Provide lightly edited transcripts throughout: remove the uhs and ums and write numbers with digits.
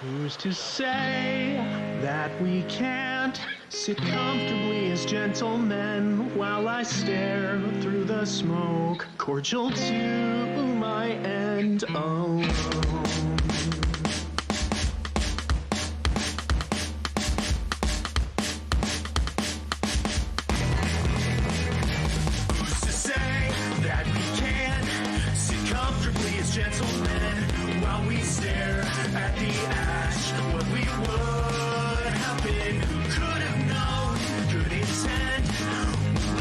Who's to say that we can't sit comfortably as gentlemen while I stare through the smoke, cordial to my end alone? Who's to say that we can't sit comfortably as gentlemen while we stare at the ash? What we would have been, who could have known, good intent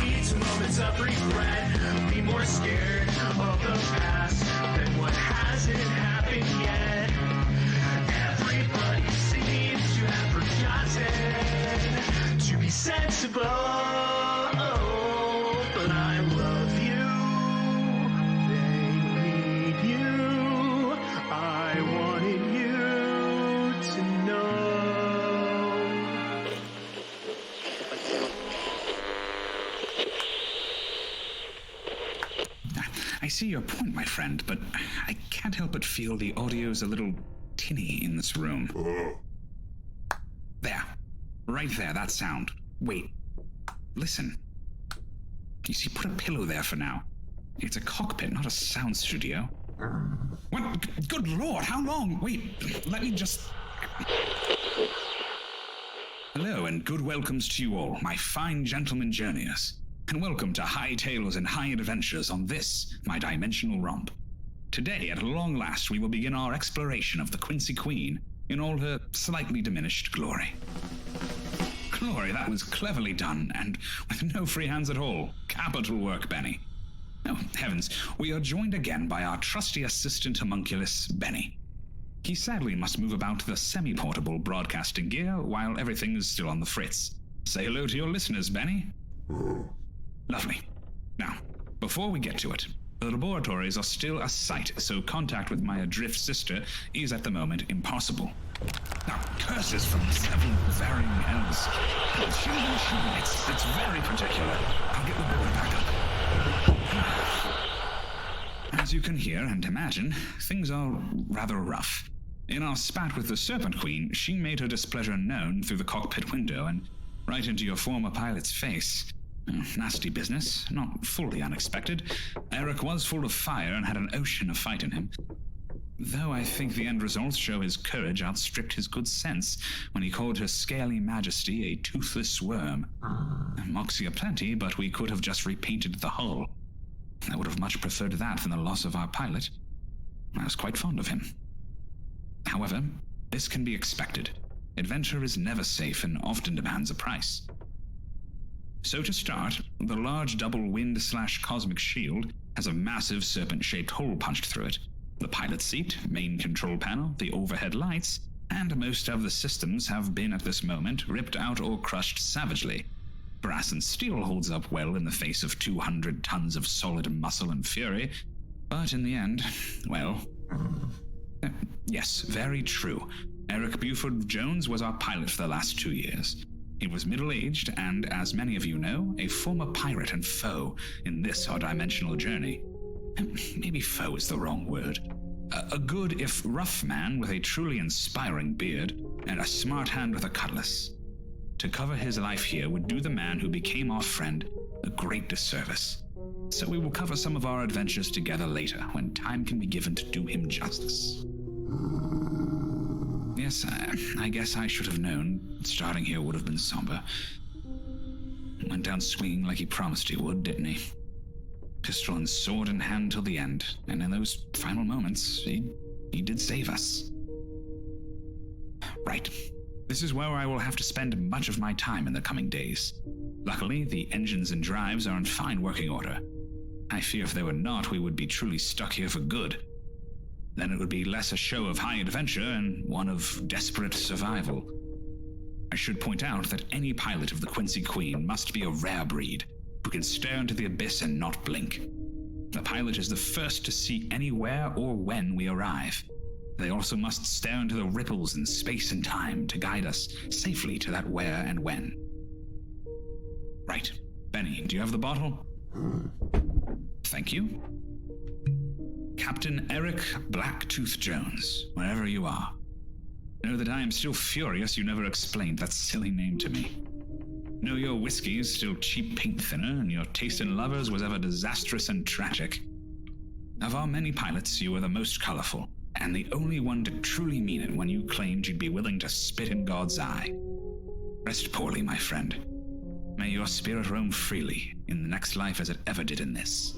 lead to moments of regret. Be more scared of the past than what hasn't happened yet. Everybody seems to have forgotten to be sensible, but I love you. They need you. I wanted you to know. I see your point, my friend, but I can't help but feel the audio's a little tinny in this room. There. Right there, that sound. Wait. Listen. You see, put a pillow there for now. It's a cockpit, not a sound studio. What? Good Lord, how long? Wait, let me just... Hello, and good welcomes to you all, my fine gentlemen journeyers. And welcome to High Tales and High Adventures on this, my dimensional romp. Today, at long last, we will begin our exploration of the Quincy Queen in all her slightly diminished glory. Glory, that was cleverly done, and with no free hands at all. Capital work, Benny. Oh, heavens, we are joined again by our trusty assistant homunculus, Benny. He sadly must move about the semi-portable broadcasting gear while everything is still on the fritz. Say hello to your listeners, Benny. Lovely. Now, before we get to it, the laboratories are still a sight, so contact with my adrift sister is at the moment impossible. Now, curses from several varying elves. It's very particular. I'll get the board back up. As you can hear and imagine, things are rather rough. In our spat with the Serpent Queen, she made her displeasure known through the cockpit window and right into your former pilot's face. Nasty business, not fully unexpected. Eric was full of fire and had an ocean of fight in him. Though I think the end results show his courage outstripped his good sense when he called her scaly majesty a toothless worm. Moxie aplenty, but we could have just repainted the hull. I would have much preferred that than the loss of our pilot. I was quite fond of him. However, this can be expected. Adventure is never safe and often demands a price. So to start, the large double wind/cosmic shield has a massive serpent-shaped hole punched through it. The pilot seat, main control panel, the overhead lights, and most of the systems have been at this moment ripped out or crushed savagely. Brass and steel holds up well in the face of 200 tons of solid muscle and fury, but in the end, well... yes, very true. Eric Buford Jones was our pilot for the last 2 years. He was middle-aged and, as many of you know, a former pirate and foe in this our dimensional journey. Maybe foe is the wrong word. A good, if rough man with a truly inspiring beard and a smart hand with a cutlass. To cover his life here would do the man who became our friend a great disservice. So we will cover some of our adventures together later, when time can be given to do him justice. Yes, I guess I should have known. Starting here would have been somber. Went down swinging like he promised he would, didn't he? Pistol and sword in hand till the end, and in those final moments, he did save us. Right. This is where I will have to spend much of my time in the coming days. Luckily, the engines and drives are in fine working order. I fear if they were not, we would be truly stuck here for good. Then it would be less a show of high adventure and one of desperate survival. I should point out that any pilot of the Quincy Queen must be a rare breed, who can stare into the abyss and not blink. The pilot is the first to see anywhere or when we arrive. They also must stare into the ripples in space and time to guide us safely to that where and when. Right. Benny, do you have the bottle? Thank you. Captain Eric Blacktooth Jones, wherever you are. Know that I am still furious you never explained that silly name to me. Know your whiskey is still cheap paint thinner, and your taste in lovers was ever disastrous and tragic. Of our many pilots, you were the most colorful, and the only one to truly mean it when you claimed you'd be willing to spit in God's eye. Rest poorly, my friend. May your spirit roam freely in the next life as it ever did in this.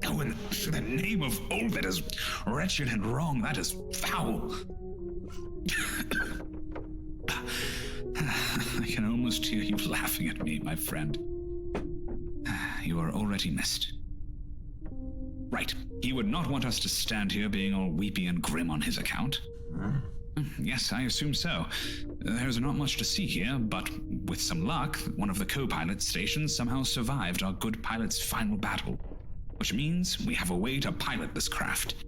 Oh, in the name of all that is wretched and wrong, that is foul. I can almost hear you laughing at me, my friend. You are already missed. Right, he would not want us to stand here being all weepy and grim on his account. Yes, I assume so. There's not much to see here, but with some luck, one of the co-pilot stations somehow survived our good pilot's final battle, which means we have a way to pilot this craft.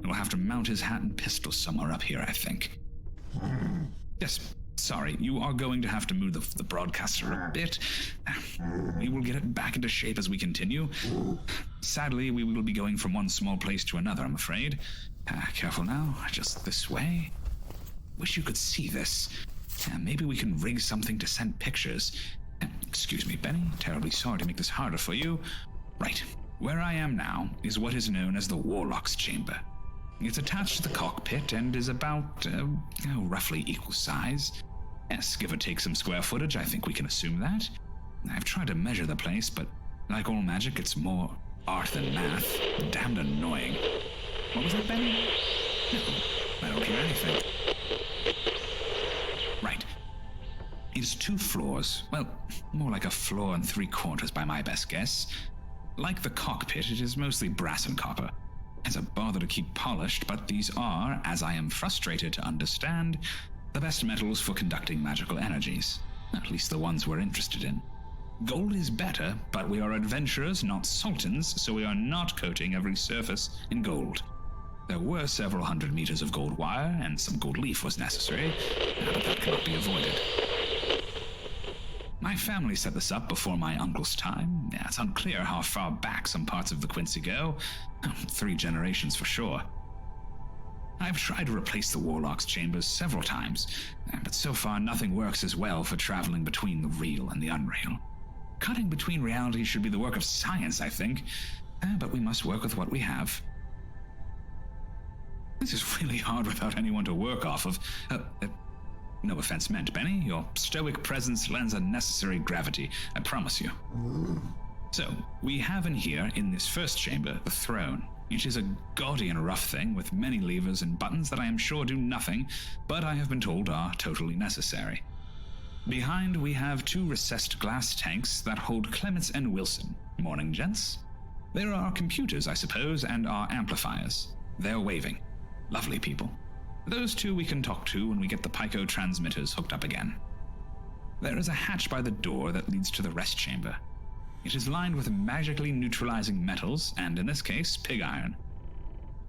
We'll have to mount his hat and pistol somewhere up here, I think. Yes, sorry, you are going to have to move the broadcaster a bit. We will get it back into shape as we continue. Sadly, we will be going from one small place to another, I'm afraid. Careful now, just this way. Wish you could see this. Maybe we can rig something to send pictures. Excuse me, Benny. Terribly sorry to make this harder for you. Right. Where I am now is what is known as the Warlock's Chamber. It's attached to the cockpit and is about, roughly equal size. Yes, give or take some square footage, I think we can assume that. I've tried to measure the place, but like all magic, it's more art than math. Damned annoying. What was that, Benny? No, I don't hear anything. Right. It's 2 floors. Well, more like a floor and 3/4 by my best guess. Like the cockpit, it is mostly brass and copper. It's a bother to keep polished, but these are, as I am frustrated to understand, the best metals for conducting magical energies. At least the ones we're interested in. Gold is better, but we are adventurers, not sultans, so we are not coating every surface in gold. There were several hundred meters of gold wire, and some gold leaf was necessary, but that cannot be avoided. My family set this up before my uncle's time. It's unclear how far back some parts of the Quincy go. 3 generations for sure. I've tried to replace the Warlock's chambers several times, but so far nothing works as well for traveling between the real and the unreal. Cutting between realities should be the work of science, I think, but we must work with what we have. This is really hard without anyone to work off of. No offense meant, Benny. Your stoic presence lends a necessary gravity, I promise you. So, we have in here, in this first chamber, the throne. It is a gaudy and rough thing with many levers and buttons that I am sure do nothing, but I have been told are totally necessary. Behind, we have 2 recessed glass tanks that hold Clements and Wilson. Morning, gents. There are computers, I suppose, and our amplifiers. They're waving. Lovely people. Those 2 we can talk to when we get the Pico transmitters hooked up again. There is a hatch by the door that leads to the rest chamber. It is lined with magically neutralizing metals, and in this case, pig iron.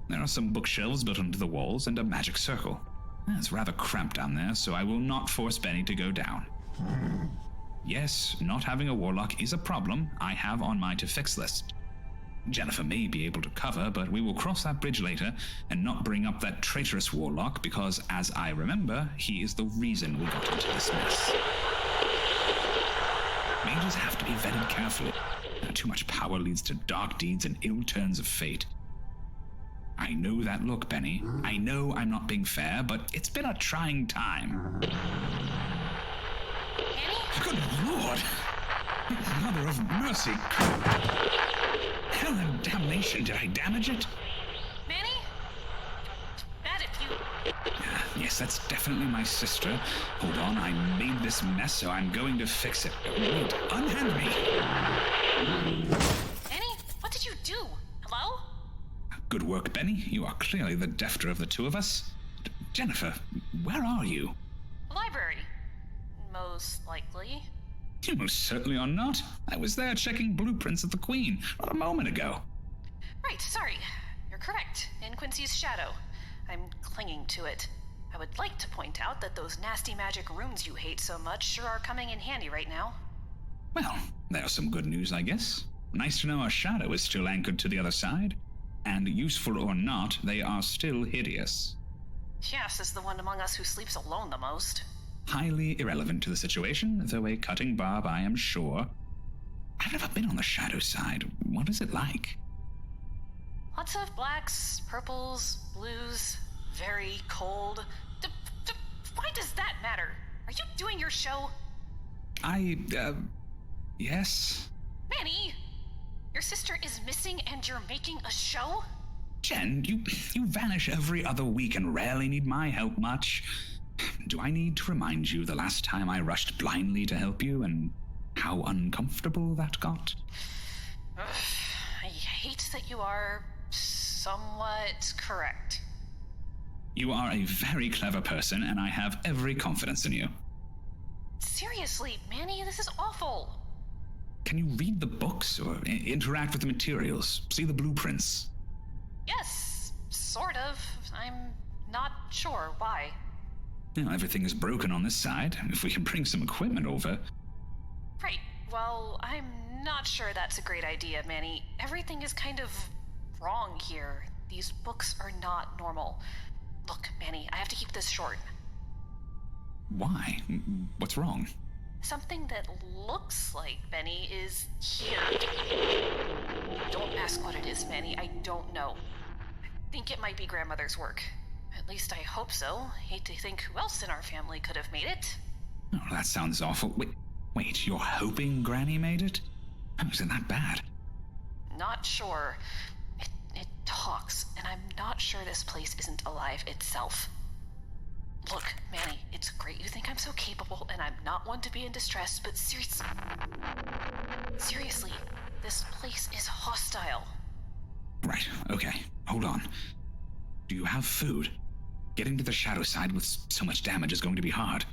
There are some bookshelves built into the walls and a magic circle. It's rather cramped down there, so I will not force Benny to go down. Yes, not having a warlock is a problem I have on my to-fix list. Jennifer may be able to cover, but we will cross that bridge later and not bring up that traitorous warlock because, as I remember, he is the reason we got into this mess. Mages have to be vetted carefully. Too much power leads to dark deeds and ill turns of fate. I know that look, Benny. I know I'm not being fair, but it's been a trying time. Good Lord! Mother of mercy! Hell and damnation, did I damage it? Manny? That if you... Yes, that's definitely my sister. Hold on, I made this mess, so I'm going to fix it. Wait, unhand me! Manny, what did you do? Hello? Good work, Benny. You are clearly the defter of the 2 of us. Jennifer, where are you? The library. Most likely. You most certainly are not. I was there checking blueprints of the Queen a moment ago. Right, sorry. You're correct. In Quincy's shadow. I'm clinging to it. I would like to point out that those nasty magic runes you hate so much sure are coming in handy right now. Well, there's some good news, I guess. Nice to know our shadow is still anchored to the other side. And useful or not, they are still hideous. Yes is the one among us who sleeps alone the most. Highly irrelevant to the situation, though a cutting barb, I am sure. I've never been on the shadow side. What is it like? Lots of blacks, purples, blues, very cold. Why does that matter? Are you doing your show? Yes? Manny! Your sister is missing and you're making a show? Jen, you vanish every other week and rarely need my help much. Do I need to remind you the last time I rushed blindly to help you and how uncomfortable that got? I hate that you are somewhat correct. You are a very clever person, and I have every confidence in you. Seriously, Manny, this is awful. Can you read the books or interact with the materials? See the blueprints? Yes, sort of. I'm not sure why. Everything is broken on this side. If we can bring some equipment over... Right. Well, I'm not sure that's a great idea, Manny. Everything is kind of wrong here. These books are not normal. Look, Manny, I have to keep this short. Why? What's wrong? Something that looks like Benny is here. Don't ask what it is, Manny. I don't know. I think it might be grandmother's work. At least I hope so. Hate to think who else in our family could have made it. Oh, that sounds awful. Wait, you're hoping Granny made it? Oh, is it that bad? Not sure. It talks, and I'm not sure this place isn't alive itself. Look, Manny, it's great you think I'm so capable, and I'm not one to be in distress, but seriously, this place is hostile. Right, okay, hold on. Do you have food? Getting to the shadow side with so much damage is going to be hard.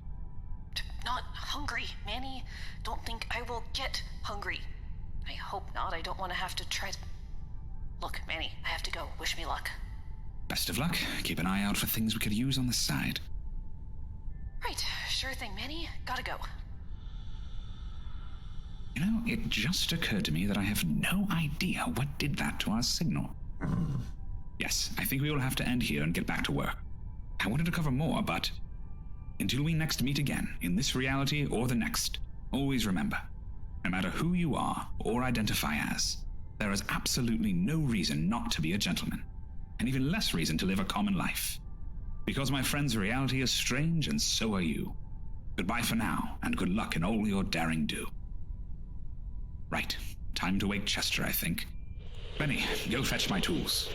Not hungry, Manny. Don't think I will get hungry. I hope not. I don't want to have to try to... Look, Manny, I have to go. Wish me luck. Best of luck. Keep an eye out for things we could use on the side. Right, sure thing, Manny. Gotta go. It just occurred to me that I have no idea what did that to our signal. Yes, I think we will have to end here and get back to work. I wanted to cover more, but until we next meet again, in this reality or the next, always remember, no matter who you are or identify as, there is absolutely no reason not to be a gentleman, and even less reason to live a common life. Because my friend's reality is strange, and so are you. Goodbye for now, and good luck in all your daring do. Right, time to wake Chester, I think. Benny, go fetch my tools.